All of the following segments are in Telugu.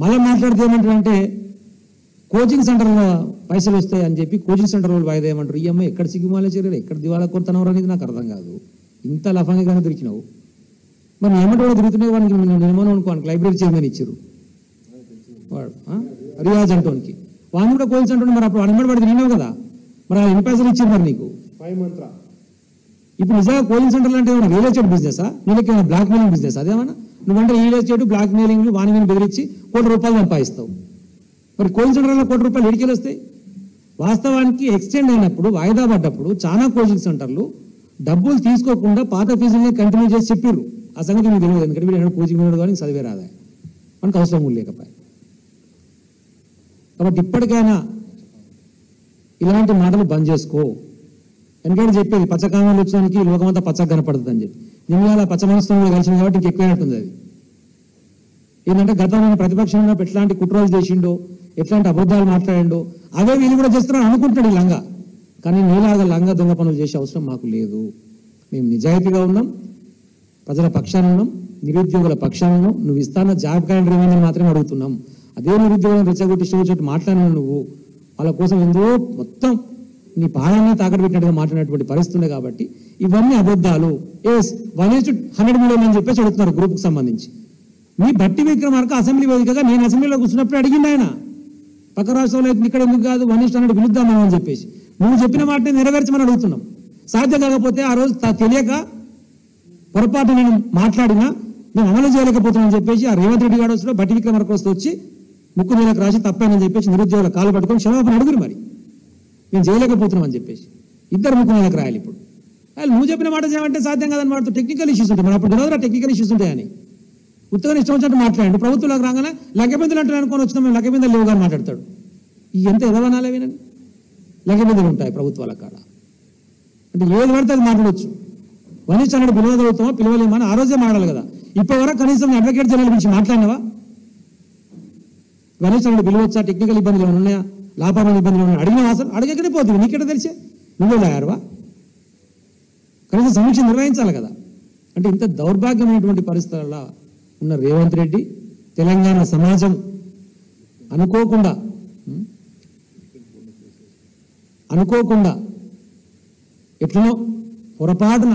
మళ్ళీ మాట్లాడితే ఏమంటారంటే కోచింగ్ సెంటర్లో పైసలు వస్తాయి అని చెప్పి కోచింగ్ సెంటర్ వాళ్ళు వాయిదా ఏమంటారు. ఈ అమ్మాయి ఎక్కడ సిగ్గుమాలే చర్యలు, ఎక్కడ దివాళా కొడుతున్నావు అనేది నాకు అర్థం కాదు. ఇంత లఫంగానే దొరికినావు. మరి ఏమంటే కూడా తిరుగుతున్నాయి. వాడికి నిర్మాణం అనుకోనికి లైబ్రరీ చైర్మన్ ఇచ్చారు వాడు రియాజ్ అంటోనికి. వాడిని కూడా కోచింగ్ సెంటర్. మరి అప్పుడు అడిమడి పడి తిరిగినావు కదా, మరి ఎన్ని పైసలు ఇచ్చారు మరి నీకు? ఇప్పుడు నిజంగా కోచింగ్ సెంటర్లు అంటే ఏమైనా రియల్ ఎస్టేట్ బిజినెసా, నీళ్ళకి బ్లాక్ మెయిలింగ్ బిజినెస్? అదేమన్నా నువ్వంటే రియల్ ఎస్టేట్ బ్లాక్ మెయిలింగ్ వాని బెదిరించి ₹1,00,00,000 సంపాదిస్తావు. మరి కోచింగ్ సెంటర్లో ₹1,00,00,000 ఎడికెళ్ళి వస్తాయి? వాస్తవానికి ఎక్స్టెండ్ అయినప్పుడు వాయిదా పడ్డప్పుడు చాలా కోచింగ్ సెంటర్లు డబ్బులు తీసుకోకుండా పాత ఫీజుల్ని కంటిన్యూ చేసి చెప్పారు. ఆ సంగతి మీకు తెలియదు, ఎందుకంటే మీరు కోచింగ్ ఉన్నాడు కానీ చదివే రాదా, మనకు అవసరం లేకపోయా. కాబట్టి ఇప్పటికైనా ఇలాంటి మాటలు బంద్ చేసుకో. ఎందుకంటే చెప్పేది పచ్చకామలు వచ్చడానికి లోకమంతా పచ్చగా కనపడుతుంది అని చెప్పి. నేను అలా పచ్చ మనసుతో కలిసింది కాబట్టి ఇంక ఎక్కువైనట్టుంది. అది ఏంటంటే గతంలో ప్రతిపక్షం ఉన్నప్పుడు ఎట్లాంటి కుట్రలు చేసిండో, ఎట్లాంటి అబద్ధాలు మాట్లాడిండో అదే వీళ్ళు కూడా చేస్తున్నారని అనుకుంటాడు ఈ లంగా. కానీ నీలాగా లంగా దొంగ పనులు చేసే అవసరం మాకు లేదు. మేము నిజాయితీగా ఉన్నాం, ప్రజల పక్షాన ఉన్నాం, నిరుద్యోగుల పక్షాన ఉన్నాం. నువ్వు ఇస్తాన జాబ్ క్యాలెండర్ ఏమైనా మాత్రమే అడుగుతున్నాం. అదే నిరుద్యోగులను రెచ్చగొట్టి చోటు మాట్లాడిన నువ్వు వాళ్ళ కోసం ఎంతో మొత్తం నీ పాలనే తాకట్టు పెట్టినట్టుగా మాట్లాడినటువంటి పరిస్థితి ఉంది. కాబట్టి ఇవన్నీ అబద్ధాలు. 1:100 మిలియన్ అని చెప్పేసి అడుగుతున్నారు గ్రూప్కి సంబంధించి. మీ బట్టి విక్రమార్క అసెంబ్లీ వేదికగా నేను అసెంబ్లీలో కూర్చున్నప్పుడు అడిగింది ఆయన, పక్క రాష్ట్రంలో ఇక్కడ ఎందుకు కాదు 1:100 పిలుద్దామని అని చెప్పేసి. నువ్వు చెప్పిన మాటని నెరవేర్చమని అడుగుతున్నాం. సాధ్యం కాకపోతే ఆ రోజు తెలియక పొరపాటు నేను మాట్లాడినా మేము అమలు చేయలేకపోతున్నామని చెప్పేసి ఆ రేవంత్ రెడ్డి గారు వస్తూ బట్టి విక్రమార్క వస్తూ వచ్చి ముక్కు నీళ్ళకి రాసి తప్పేనని చెప్పేసి నిరుద్యోగుల కాలు పట్టుకొని క్షమాపణ అడుగురు. మరి మేము చేయలేకపోతున్నాం అని చెప్పేసి ఇద్దరు ముక్కు నీళ్ళకి రాయాలి. ఇప్పుడు నువ్వు చెప్పిన మాట చేయమంటే సాధ్యం కాదని వాటితో టెక్నికల్ ఇష్యూస్ ఉంటాయి. మరి అప్పుడు తెలియదు టెక్నికల్ ఇష్యూస్ ఉంటాయని ఉత్తగా ఇష్టం వచ్చినట్టు మాట్లాడండి. ప్రభుత్వంలోకి రాగానే లెక్కబిందులు అంటే అనుకొని వచ్చినా మేము లెక్కబిందులు లేవు కానీ మాట్లాడతాడు. ఈ ఎంత ఎదవనాలే వినండి, లెక్కబిందులు ఉంటాయి ప్రభుత్వాల కాడ అంటే ఏది పడితే అది మాట్లాడవచ్చు. 1:100 పిలవగలుగుతామో పిలవలేమని ఆ రోజే మాట్లాడాలి కదా. ఇప్పటివరకు కనీసం అడ్వకేట్ జనరల్ గురించి మాట్లాడినవా? 1:100 పిలవచ్చా, టెక్నికల్ ఇబ్బందులు ఏమైనా ఉన్నాయా, లాభాల ఇబ్బందులు ఉన్నాయా అడిగిన అసలు అడగకనే పోతుంది. నీకెట తెలిసే నువ్వే లాయర్వా? కనీసం సమీక్ష నిర్వహించాలి కదా. అంటే ఇంత దౌర్భాగ్యమైనటువంటి పరిస్థితులలో ఉన్న రేవంత్ రెడ్డి తెలంగాణ సమాజం అనుకోకుండా ఎట్లనో పొరపాటున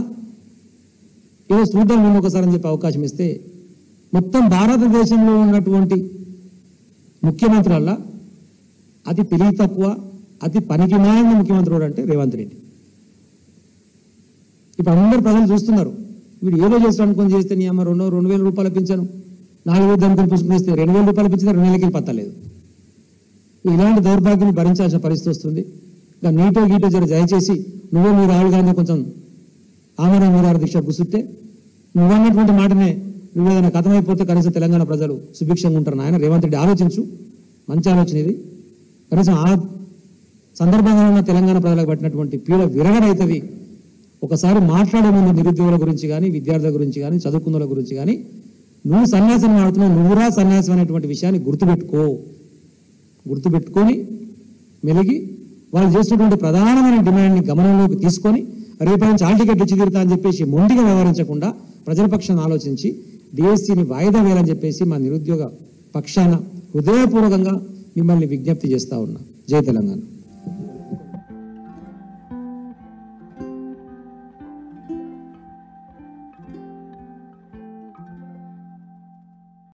ఏదో చూద్దాం ముందు ఒకసారి అని చెప్పి అవకాశం ఇస్తే మొత్తం భారతదేశంలో ఉన్నటువంటి ముఖ్యమంత్రుల అతి తెలివి తక్కువ, అతి పనికిమాలిన ముఖ్యమంత్రుడు అంటే రేవంత్ రెడ్డి. ఇప్పుడు అందరు ప్రజలు చూస్తున్నారు, వీడు ఏదో చేస్తాడు అనుకొని చేస్తే నీ అమ్మ ₹2,000 పింఛను 4,000 అనుకుని పుసుకునేస్తే ₹2,000 పింఛను 2 నెలలకి పత్తలేదు. ఇలాంటి దౌర్భాగ్యం భరించాల్సిన పరిస్థితి వస్తుంది. ఇంకా నీటో గీటో జర దయచేసి నువ్వే మీ రాహుల్ గాంధీ కొంచెం ఆమరణ నిరాహార దీక్ష కూర్చుంటే నువ్వన్నటువంటి మాటనే నువ్వు ఏదైనా కథమైపోతే కనీసం తెలంగాణ ప్రజలు సుభిక్షంగా ఉంటారు. నాయన రేవంత్ రెడ్డి ఆలోచించు, మంచి ఆలోచన ఇది. కనీసం ఆ సందర్భంగా ఉన్న తెలంగాణ ప్రజలకు పట్టినటువంటి పీడ విరగడవుతుంది. ఒకసారి మాట్లాడే ముందు నిరుద్యోగుల గురించి కానీ, విద్యార్థుల గురించి కానీ, చదువుకున్న గురించి కానీ నువ్వు సన్యాసం ఆడుతున్నావు, నువ్వురా సన్యాసం అనేటువంటి విషయాన్ని గుర్తుపెట్టుకొని మెలిగి వాళ్ళు చేసినటువంటి ప్రధానమైన డిమాండ్ని గమనంలోకి తీసుకొని రేపటి నుంచి ఆల్ టికెట్ ఇచ్చి తీరుతా అని చెప్పేసి మొండిగా వ్యవహరించకుండా ప్రజల పక్షాన్ని ఆలోచించి డిఎస్సిని వాయిదా వేయాలని చెప్పేసి మా నిరుద్యోగ పక్షాన హృదయపూర్వకంగా మిమ్మల్ని విజ్ఞప్తి చేస్తా ఉన్నా. జై తెలంగాణ.